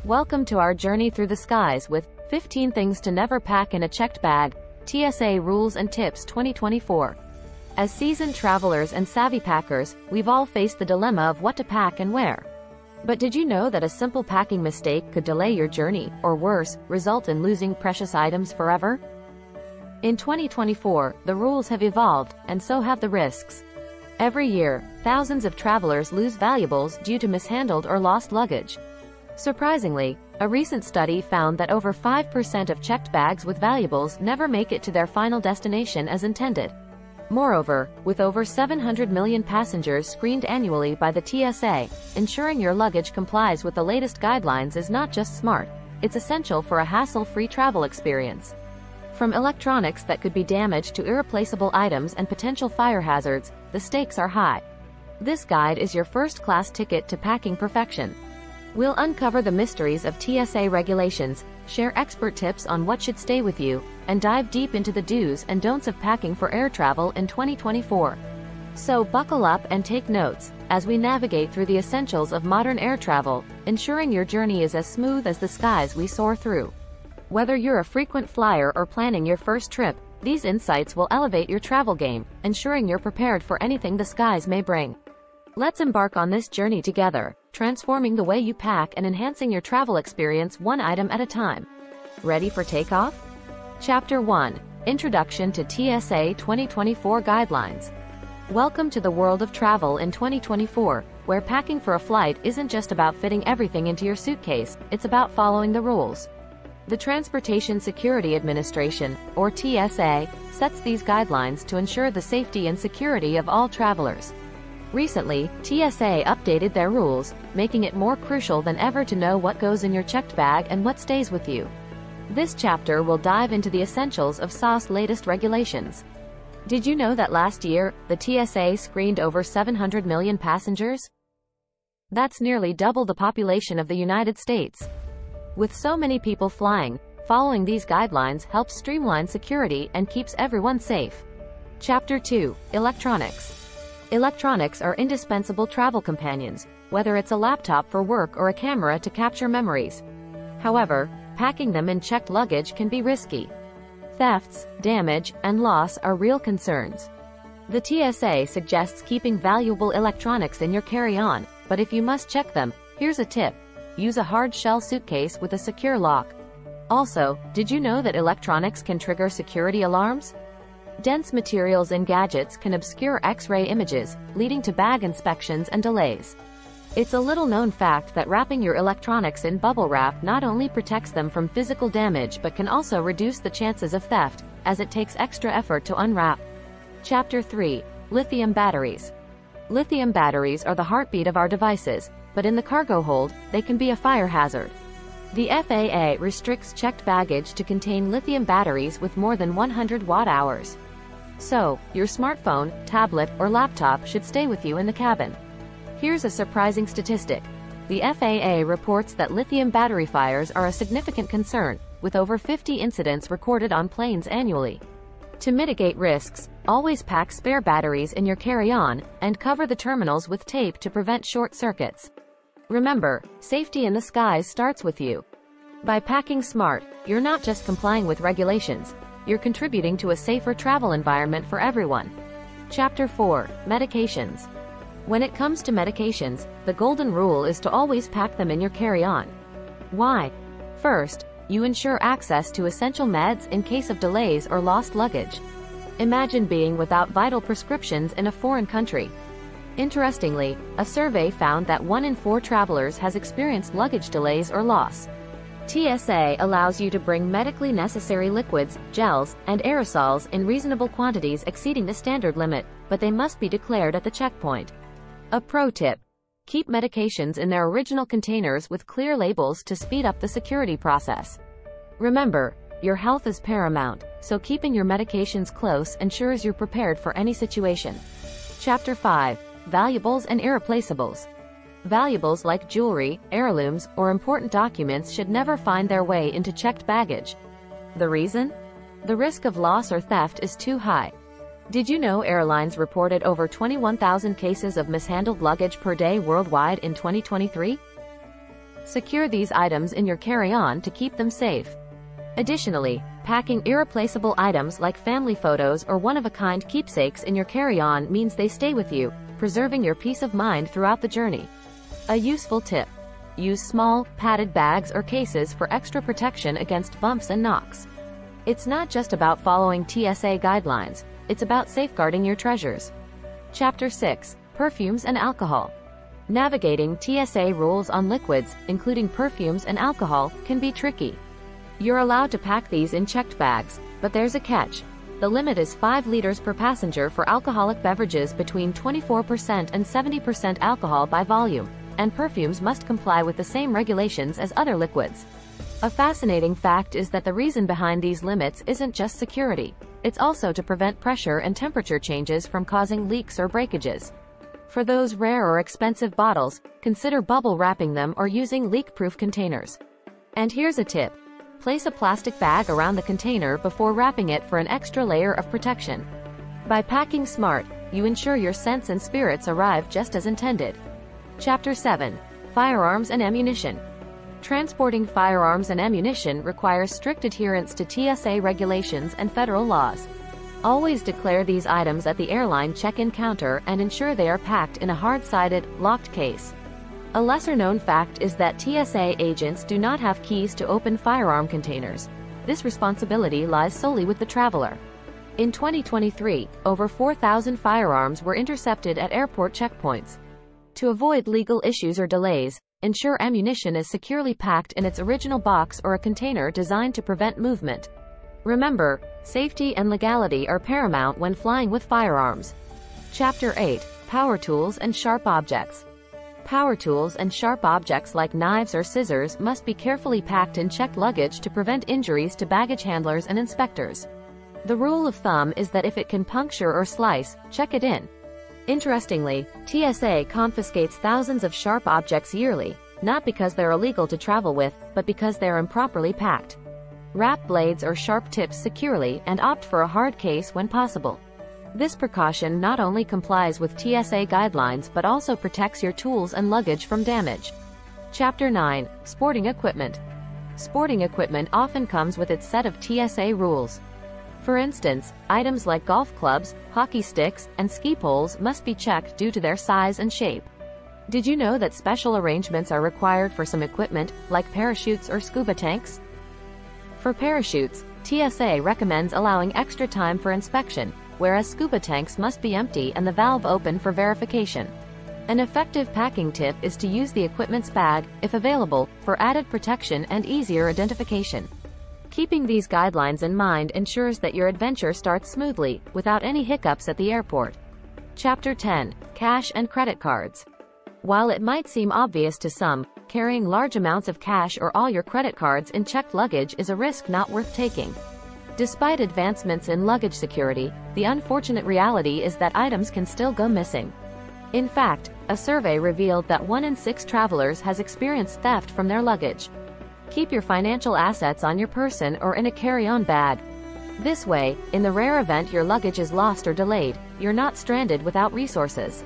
Welcome to our journey through the skies with 15 things to never pack in a checked bag, TSA Rules and Tips 2024. As seasoned travelers and savvy packers, we've all faced the dilemma of what to pack and where. But did you know that a simple packing mistake could delay your journey, or worse, result in losing precious items forever? In 2024, the rules have evolved, and so have the risks. Every year, thousands of travelers lose valuables due to mishandled or lost luggage. Surprisingly, a recent study found that over 5% of checked bags with valuables never make it to their final destination as intended. Moreover, with over 700 million passengers screened annually by the TSA, ensuring your luggage complies with the latest guidelines is not just smart, it's essential for a hassle-free travel experience. From electronics that could be damaged to irreplaceable items and potential fire hazards, the stakes are high. This guide is your first-class ticket to packing perfection. We'll uncover the mysteries of TSA regulations, share expert tips on what should stay with you, and dive deep into the do's and don'ts of packing for air travel in 2024. So buckle up and take notes, as we navigate through the essentials of modern air travel, ensuring your journey is as smooth as the skies we soar through. Whether you're a frequent flyer or planning your first trip, these insights will elevate your travel game, ensuring you're prepared for anything the skies may bring. Let's embark on this journey together, transforming the way you pack and enhancing your travel experience one item at a time. Ready for takeoff? Chapter 1. Introduction to TSA 2024 Guidelines. Welcome to the world of travel in 2024, where packing for a flight isn't just about fitting everything into your suitcase, it's about following the rules. The Transportation Security Administration, or TSA, sets these guidelines to ensure the safety and security of all travelers. Recently, TSA updated their rules, making it more crucial than ever to know what goes in your checked bag and what stays with you. This chapter will dive into the essentials of TSA's latest regulations. Did you know that last year, the TSA screened over 700 million passengers? That's nearly double the population of the United States. With so many people flying, following these guidelines helps streamline security and keeps everyone safe. Chapter 2. Electronics. Electronics are indispensable travel companions, whether it's a laptop for work or a camera to capture memories. However, packing them in checked luggage can be risky. Thefts, damage, and loss are real concerns. The TSA suggests keeping valuable electronics in your carry-on, but if you must check them, here's a tip. Use a hard-shell suitcase with a secure lock. Also, did you know that electronics can trigger security alarms? Dense materials in gadgets can obscure X-ray images, leading to bag inspections and delays. It's a little-known fact that wrapping your electronics in bubble wrap not only protects them from physical damage but can also reduce the chances of theft, as it takes extra effort to unwrap. Chapter 3. Lithium batteries. Lithium batteries are the heartbeat of our devices, but in the cargo hold, they can be a fire hazard. The FAA restricts checked baggage to contain lithium batteries with more than 100 watt-hours. So, your smartphone, tablet, or laptop should stay with you in the cabin. Here's a surprising statistic. The FAA reports that lithium battery fires are a significant concern, with over 50 incidents recorded on planes annually. To mitigate risks, always pack spare batteries in your carry-on, and cover the terminals with tape to prevent short circuits. Remember, safety in the skies starts with you. By packing smart, you're not just complying with regulations, you're contributing to a safer travel environment for everyone. Chapter 4. Medications. When it comes to medications, the golden rule is to always pack them in your carry-on. Why? First, you ensure access to essential meds in case of delays or lost luggage. Imagine being without vital prescriptions in a foreign country. Interestingly, a survey found that 1 in 4 travelers has experienced luggage delays or loss. TSA allows you to bring medically necessary liquids, gels, and aerosols in reasonable quantities exceeding the standard limit, but they must be declared at the checkpoint. A pro tip: keep medications in their original containers with clear labels to speed up the security process. Remember, your health is paramount, so keeping your medications close ensures you're prepared for any situation. Chapter 5. Valuables and irreplaceables. Valuables like jewelry, heirlooms, or important documents should never find their way into checked baggage. The reason? The risk of loss or theft is too high. Did you know airlines reported over 21,000 cases of mishandled luggage per day worldwide in 2023? Secure these items in your carry-on to keep them safe. Additionally, packing irreplaceable items like family photos or one-of-a-kind keepsakes in your carry-on means they stay with you, preserving your peace of mind throughout the journey. A useful tip: use small, padded bags or cases for extra protection against bumps and knocks. It's not just about following TSA guidelines, it's about safeguarding your treasures. Chapter 6: Perfumes and Alcohol. Navigating TSA rules on liquids, including perfumes and alcohol, can be tricky. You're allowed to pack these in checked bags, but there's a catch. The limit is 5 liters per passenger for alcoholic beverages between 24% and 70% alcohol by volume, and perfumes must comply with the same regulations as other liquids. A fascinating fact is that the reason behind these limits isn't just security. It's also to prevent pressure and temperature changes from causing leaks or breakages. For those rare or expensive bottles, consider bubble wrapping them or using leak-proof containers. And here's a tip: place a plastic bag around the container before wrapping it for an extra layer of protection. By packing smart, you ensure your scents and spirits arrive just as intended. Chapter 7: Firearms and Ammunition. Transporting firearms and ammunition requires strict adherence to TSA regulations and federal laws. Always declare these items at the airline check-in counter and ensure they are packed in a hard-sided, locked case. A lesser-known fact is that TSA agents do not have keys to open firearm containers. This responsibility lies solely with the traveler. In 2023, over 4,000 firearms were intercepted at airport checkpoints. To avoid legal issues or delays, ensure ammunition is securely packed in its original box or a container designed to prevent movement. Remember, safety and legality are paramount when flying with firearms. Chapter 8: Power Tools and Sharp Objects. Power tools and sharp objects like knives or scissors must be carefully packed in checked luggage to prevent injuries to baggage handlers and inspectors. The rule of thumb is that if it can puncture or slice, check it in. Interestingly, TSA confiscates thousands of sharp objects yearly, not because they're illegal to travel with, but because they're improperly packed. Wrap blades or sharp tips securely and opt for a hard case when possible. This precaution not only complies with TSA guidelines but also protects your tools and luggage from damage. Chapter 9: Sporting Equipment. Sporting equipment often comes with its set of TSA rules. For instance, items like golf clubs, hockey sticks, and ski poles must be checked due to their size and shape. Did you know that special arrangements are required for some equipment, like parachutes or scuba tanks? For parachutes, TSA recommends allowing extra time for inspection, whereas scuba tanks must be empty and the valve open for verification. An effective packing tip is to use the equipment's bag, if available, for added protection and easier identification. Keeping these guidelines in mind ensures that your adventure starts smoothly, without any hiccups at the airport. Chapter 10: Cash and Credit Cards. While it might seem obvious to some, carrying large amounts of cash or all your credit cards in checked luggage is a risk not worth taking. Despite advancements in luggage security, the unfortunate reality is that items can still go missing. In fact, a survey revealed that 1 in 6 travelers has experienced theft from their luggage. Keep your financial assets on your person or in a carry-on bag. This way, in the rare event your luggage is lost or delayed, you're not stranded without resources.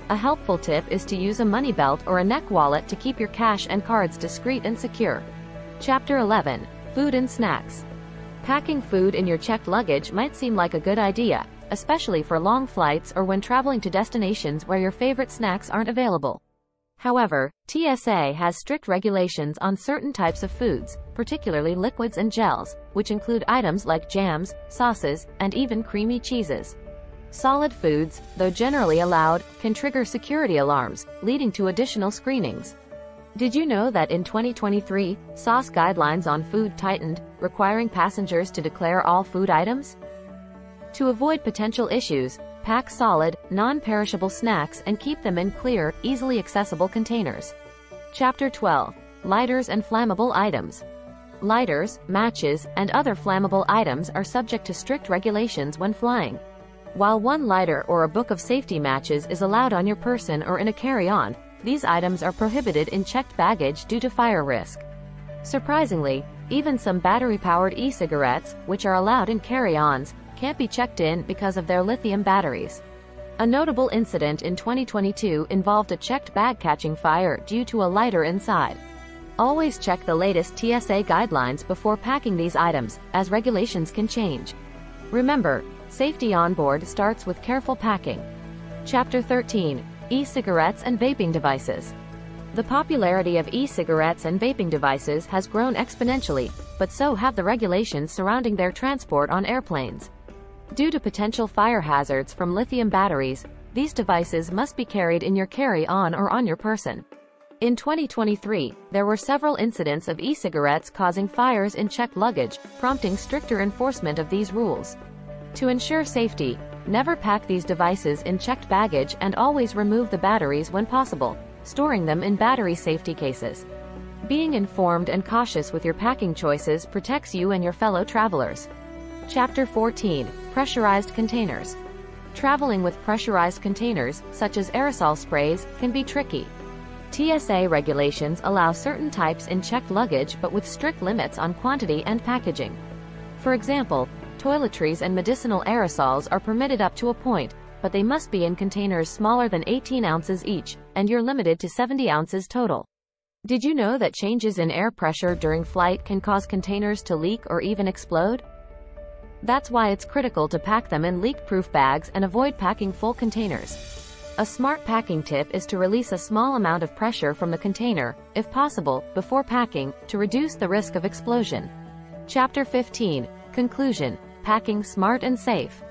A helpful tip is to use a money belt or a neck wallet to keep your cash and cards discreet and secure. Chapter 11: Food and Snacks. Packing food in your checked luggage might seem like a good idea, especially for long flights or when traveling to destinations where your favorite snacks aren't available. However, TSA has strict regulations on certain types of foods, particularly liquids and gels, which include items like jams, sauces, and even creamy cheeses. Solid foods, though generally allowed, can trigger security alarms, leading to additional screenings. Did you know that in 2023, sauce guidelines on food tightened, requiring passengers to declare all food items? To avoid potential issues, pack solid, non-perishable snacks and keep them in clear, easily accessible containers. Chapter 12: Lighters and Flammable Items. Lighters, matches, and other flammable items are subject to strict regulations when flying. While one lighter or a book of safety matches is allowed on your person or in a carry-on, these items are prohibited in checked baggage due to fire risk. Surprisingly, even some battery-powered e-cigarettes, which are allowed in carry-ons, can't be checked in because of their lithium batteries. A notable incident in 2022 involved a checked bag catching fire due to a lighter inside. Always check the latest TSA guidelines before packing these items, as regulations can change. Remember, safety on board starts with careful packing. Chapter 13. E-cigarettes and vaping devices. The popularity of e-cigarettes and vaping devices has grown exponentially, but so have the regulations surrounding their transport on airplanes. Due to potential fire hazards from lithium batteries, these devices must be carried in your carry-on or on your person. In 2023, there were several incidents of e-cigarettes causing fires in checked luggage, prompting stricter enforcement of these rules. To ensure safety, never pack these devices in checked baggage and always remove the batteries when possible, storing them in battery safety cases. Being informed and cautious with your packing choices protects you and your fellow travelers. Chapter 14. Pressurized containers. Traveling with pressurized containers, such as aerosol sprays, can be tricky. TSA regulations allow certain types in checked luggage but with strict limits on quantity and packaging. For example, toiletries and medicinal aerosols are permitted up to a point, but they must be in containers smaller than 18 ounces each, and you're limited to 70 ounces total. Did you know that changes in air pressure during flight can cause containers to leak or even explode? That's why it's critical to pack them in leak-proof bags and avoid packing full containers. A smart packing tip is to release a small amount of pressure from the container, if possible, before packing, to reduce the risk of explosion. Chapter 15. Conclusion. Packing smart and safe.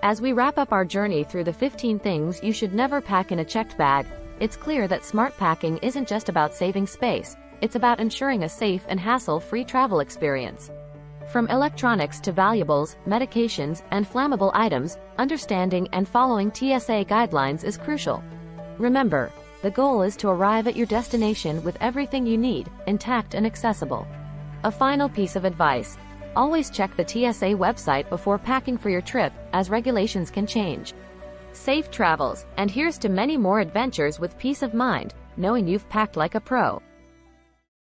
As we wrap up our journey through the 15 things you should never pack in a checked bag, it's clear that smart packing isn't just about saving space, it's about ensuring a safe and hassle-free travel experience. From electronics to valuables, medications, and flammable items, understanding and following TSA guidelines is crucial. Remember, the goal is to arrive at your destination with everything you need, intact and accessible. A final piece of advice. Always check the TSA website before packing for your trip, as regulations can change. Safe travels, and here's to many more adventures with peace of mind, knowing you've packed like a pro.